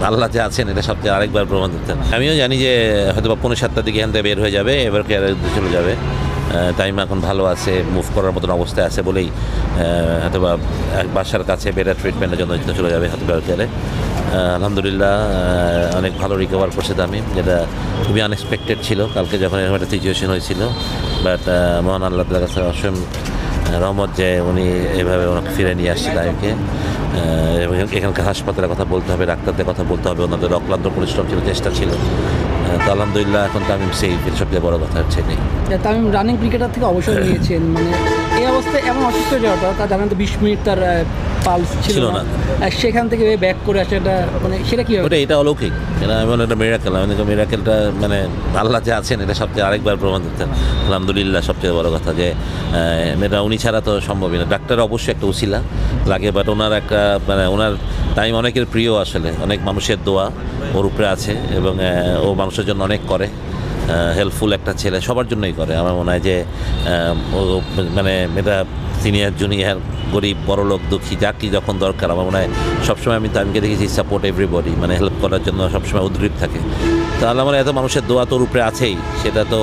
আল্লাহ যে আছেন এটা সবচেয়ে আরেকবার প্রমাণ দিতেন। আমিও জানি যে হয়তো 5:45 দিকে এখান থেকে বের হয়ে যাবে, এবার কেয়ারে চলে যাবে। টাইম এখন ভালো আছে, মুভ করার মতন অবস্থায় আছে বলেই হয়তো বাসার কাছে বেটার ট্রিটমেন্টের জন্য চলে যাবে হয়তো কেয়ারে। আলহামদুলিল্লাহ অনেক ভালো রিকভার করছে তামিম, যেটা খুবই আনএক্সপেক্টেড ছিল কালকে যখন এরকম একটা সিচুয়েশন হয়েছিল। বাট মহান আল্লাহ তাআলার কাছে অসীম রহমত যে উনি এভাবে ওনাকে ফিরে নিয়ে আসছে তামিমকে। এবং এখানকার হাসপাতালের কথা বলতে হবে, ডাক্তারদের কথা বলতে হবে, ওনাদের অক্লান্ত পরিশ্রম ছিল, চেষ্টা ছিল। তো আলহামদুলিল্লাহ এখন তামিম সেফ, এর সবচেয়ে বড় কথা হচ্ছে নেই। তামিম রানিং ক্রিকেটার থেকে অবসর নিয়েছেন, মানে এই অবস্থায় এমন অসুস্থ হয়ে যাওয়াটা, তার জানেন তো 20 মিনিট তার পালস ছিল না, সেখান থেকে ব্যাক করে আসে, এটা মানে সেটা কি হবে? এটা অলৌকিক, এটা এমন একটা মিরাকেল। আমি দেখি মিরাকেলটা মানে আল্লাহ যে আছেন এটা সবচেয়ে আরেকবার প্রমাণ দিতেন। আলহামদুলিল্লাহ সবচেয়ে বড় কথা যে এটা উনি ছাড়া তো সম্ভবই না। ডাক্তার অবশ্যই একটা উসিলা লাগে, বাট ওনার একটা মানে ওনার টাইম অনেকের প্রিয়, আসলে অনেক মানুষের দোয়া ওর উপরে আছে এবং ও মানুষের জন্য অনেক করে, হেল্পফুল একটা ছেলে, সবার জন্যই করে। আমার মনে হয় যে ও মানে এটা সিনিয়র জুনিয়র গরিব বড়লোক দুঃখী যা কি যখন দরকার, আমার মনে হয় সবসময় আমি তামিমকে দেখেছি সাপোর্ট এভরিবডি, মানে হেল্প করার জন্য সবসময় উদ্গ্রীব থাকে। তাহলে আমার এত মানুষের দোয়া তোর উপরে আছেই, সেটা তো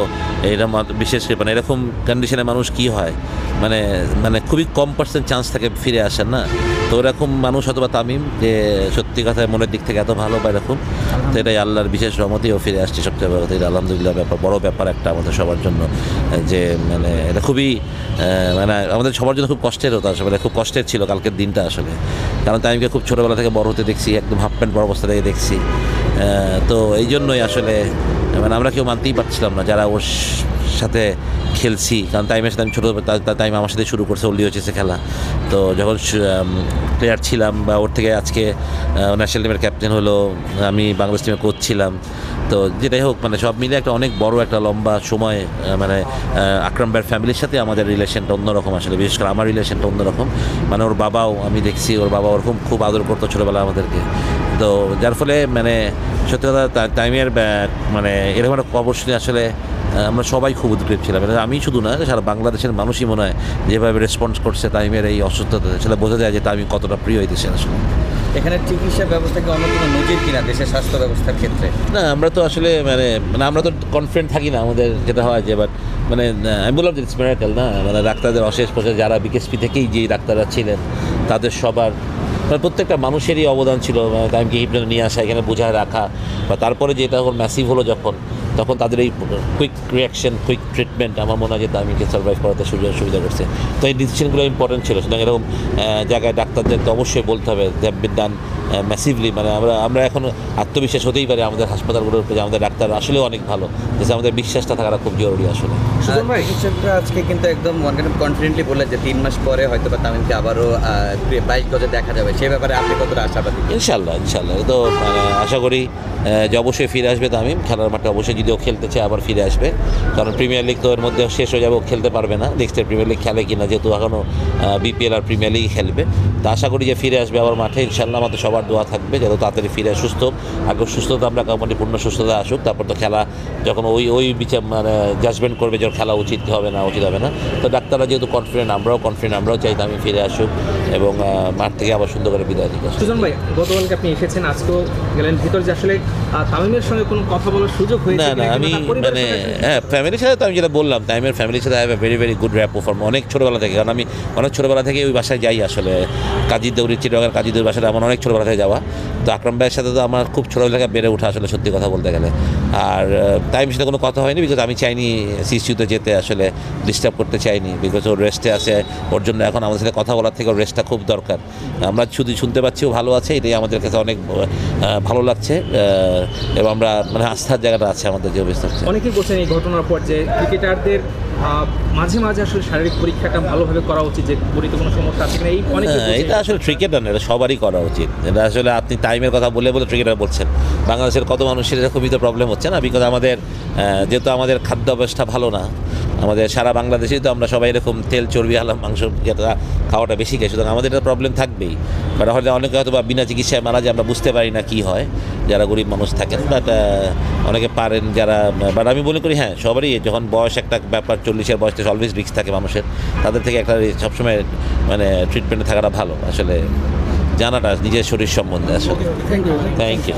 এরকম বিশেষ করে মানে এরকম কন্ডিশনে মানুষ কি হয় মানে মানে খুবই কম পার্সেন্ট চান্স থাকে ফিরে আসেন না। তো এরকম মানুষ অথবা তামিম যে সত্যি কথায় মনের দিক থেকে এত ভালো বা এরকম, তো এটাই আল্লাহর বিশেষ রহমতেও ফিরে আসছে সবচেয়ে বড় কথা। এটা আলহামদুলিল্লাহ ব্যাপার, বড় ব্যাপার একটা আমাদের সবার জন্য, যে মানে এটা খুবই মানে আমাদের সবার জন্য খুব কষ্টের হতো আসলে, খুব কষ্টের ছিল কালকের দিনটা আসলে। কারণ তামিমকে খুব ছোটোবেলা থেকে বড় হতে দেখছি, একদম হাফ প্যান্ট বড় অবস্থা থেকে দেখছি। তো এই জন্যই আসলে মানে আমরা কেউ মানতেই পারছিলাম না যারা ওর সাথে খেলছি, কারণ টাইমের সাথে আমি ছোটো টাইম আমার সাথে শুরু করছে ওল্ডি হয়েছে খেলা। তো যখন প্লেয়ার ছিলাম বা ওর থেকে আজকে ন্যাশনাল টিমের ক্যাপ্টেন হলো, আমি বাংলাদেশ টিমে কোচ ছিলাম। তো যেটাই হোক মানে সব মিলে একটা অনেক বড় একটা লম্বা সময় মানে আকরাম ভাইয়ের ফ্যামিলির সাথে আমাদের রিলেশনটা অন্যরকম আসলে, বিশেষ করে আমার রিলেশনটা অন্যরকম। মানে ওর বাবাও আমি দেখছি, ওর বাবা ওরকম খুব আদর করতো ছোটোবেলা আমাদেরকে। তো যার ফলে মানে সত্যি কথা টাইমের মানে এরকম একটা খবর শুনে আসলে আমরা সবাই খুব উদ্গ্রীব ছিলাম। আমি শুধু না, সারা বাংলাদেশের মানুষই মনে হয় যেভাবে রেসপন্স করছে তামিমের এই অসুস্থতা, সেটা বোঝা যায় যে তামিম কতটা প্রিয় এই দেশে আসলে। এখানে চিকিৎসা ব্যবস্থাকে অন্য কোনো নজির কিনা দেশের স্বাস্থ্য ব্যবস্থার ক্ষেত্রে? না, আমরা তো আসলে মানে মানে আমরা তো কনফিডেন্ট থাকি না, আমাদের যেটা হয় যে বাট মানে আমি বললাম যে ইটস মিরাকেল না, মানে ডাক্তারদের অশেষ প্রশেষ যারা বিকেএসপি থেকেই যেই ডাক্তাররা ছিলেন তাদের সবার মানে প্রত্যেকটা মানুষেরই অবদান ছিল টাইমকে হিপনোতে নিয়ে আসা, এখানে বোঝায় রাখা, বা তারপরে যেটা এখন ম্যাসিভ হলো যখন, তখন তাদের এই কুইক রিয়াকশন, কুইক ট্রিটমেন্ট আমার মনে হয় যে তামিমকে সার্ভাইভ করাতে সুবিধা করছে। তো এই ডিসিশনগুলো ইম্পর্টেন্ট ছিল। সুতরাং এরকম জায়গায় ডাক্তারদের তো অবশ্যই বলতে হবে দ্যাভ বিন ডান ম্যাসিভলি। মানে আমরা এখন আত্মবিশ্বাস হতেই পারি আমাদের হাসপাতালগুলোর উপরে, আমাদের ডাক্তার আসলেও অনেক ভালো, যে আমাদের বিশ্বাসটা থাকাটা খুব জরুরি আসলে। চিকিৎসকরা আজকে কিন্তু একদম কনফিডেন্টলি বললেন যে 3 মাস পরে হয়তো বা তামিমকে আবারও 22 গজে দেখা যাবে। সে ব্যাপারে আপনি কতটা আশাবাদী? ইনশাল্লাহ তো মানে আশা করি যে অবশ্যই ফিরে আসবে তামিম খেলার মাঠে, অবশ্যই যদিও খেলতে চায় আবার ফিরে আসবে, কারণ প্রিমিয়ার লিগ তো এর মধ্যে শেষ হয়ে যাবে, খেলতে পারবে না। নেক্সট ইয়ার প্রিমিয়ার লিগ খেলে কিনা, যেহেতু এখনও বিপিএল আর প্রিমিয়ার লিগ খেলবে। তো আশা করি যে ফিরে আসবে আবার মাঠে ইনশাল্লাহ। আমাদের সবার দোয়া থাকবে যত তাড়াতাড়ি ফিরে সুস্থ, আগে সুস্থতা আমরা কামনা পূর্ণ সুস্থতা আসুক, তারপর তো খেলা যখন ওই বিচার মানে জাজমেন্ট করবে যে খেলা উচিত হবে না উচিত হবে না। তো ডাক্তাররা যেহেতু কনফিডেন্ট, আমরাও চাই তামিম ফিরে আসুক এবং মাঠ থেকে আবার সুন্দর করে বিদায় দিক। সুজন ভাই, গতকালকে আপনি এসেছেন, আজকেও গেলেন ভিতর, যে আসলে তামিমের সঙ্গে কোনো কথা বলার সুযোগ হয়েছে? না, আমি মানে ফ্যামিলির সাথে তো আমি যেটা বললাম, তামিমের ফ্যামিলির সাথে ভেরি গুড র্যাপো ফর্ম অনেক ছোটোবেলা থেকে, কারণ আমি অনেক ছোটোবেলা থেকে ওই বাসায় যাই আসলে, কাজী দৌড়ি চিটাগাঙ্গের কাজী দৌড়ির বাসায় আমার অনেক ছোটোবেলা থেকে যাওয়া। তো আকরাম ভাইয়ের সাথে তো আমার খুব ছোটোবেলা থেকে বেড়ে ওঠা আসলে, সত্যি কথা বলতে গেলে। আর তামিমের সাথে কোনো কথা হয়নি, বিকজ আমি চাইনি সিসিউতে যেতে, আসলে ডিস্টার্ব করতে চাইনি, বিকজ ওর রেস্টে আছে। ওর জন্য এখন আমাদের সাথে কথা বলার থেকে ওর রেস্টটা খুব দরকার। আমরা শুধু শুনতে পাচ্ছি ও ভালো আছে, এটাই আমাদের কাছে অনেক ভালো লাগছে এবং আমরা মানে আস্থার জায়গাটা আছে আমাদের যে অবস্থা। অনেকেই বলছেন এই ঘটনার পর যে ক্রিকেটারদের মাঝে মাঝে আসলে শারীরিক পরীক্ষাটা ভালোভাবে করা উচিত, যে বলিতে কোনো সমস্যা আছে কিনা। এটা আসলে ক্রিকেটার না, এটা সবারই করা উচিত। এটা আসলে আপনি টাইমের কথা বলে ক্রিকেটার বলছেন, বাংলাদেশের কত মানুষের এরকমই তো প্রবলেম হচ্ছে না, বিকজ আমাদের যেহেতু আমাদের খাদ্য অভ্যাসটা ভালো না, আমাদের সারা বাংলাদেশেই তো আমরা সবাই এরকম তেল চর্বি আলা মাংস যেটা খাওয়াটা বেশি খাই, সুতরাং আমাদের এটা প্রবলেম থাকবেই। বাট হয়তো অনেকে হয়তো বা বিনা চিকিৎসায় মারা যায়, আমরা বুঝতে পারি না কী হয় যারা গরিব মানুষ থাকেন। বাট অনেকে পারেন যারা, বাট আমি মনে করি হ্যাঁ সবারই যখন বয়স একটা ব্যাপার, 40-এর বয়স থেকে অলওয়েজ রিস্ক থাকে মানুষের, তাদের থেকে একটা সবসময় মানে ট্রিটমেন্টে থাকাটা ভালো আসলে, জানাটা নিজের শরীর সম্বন্ধে আসলে। Thank you.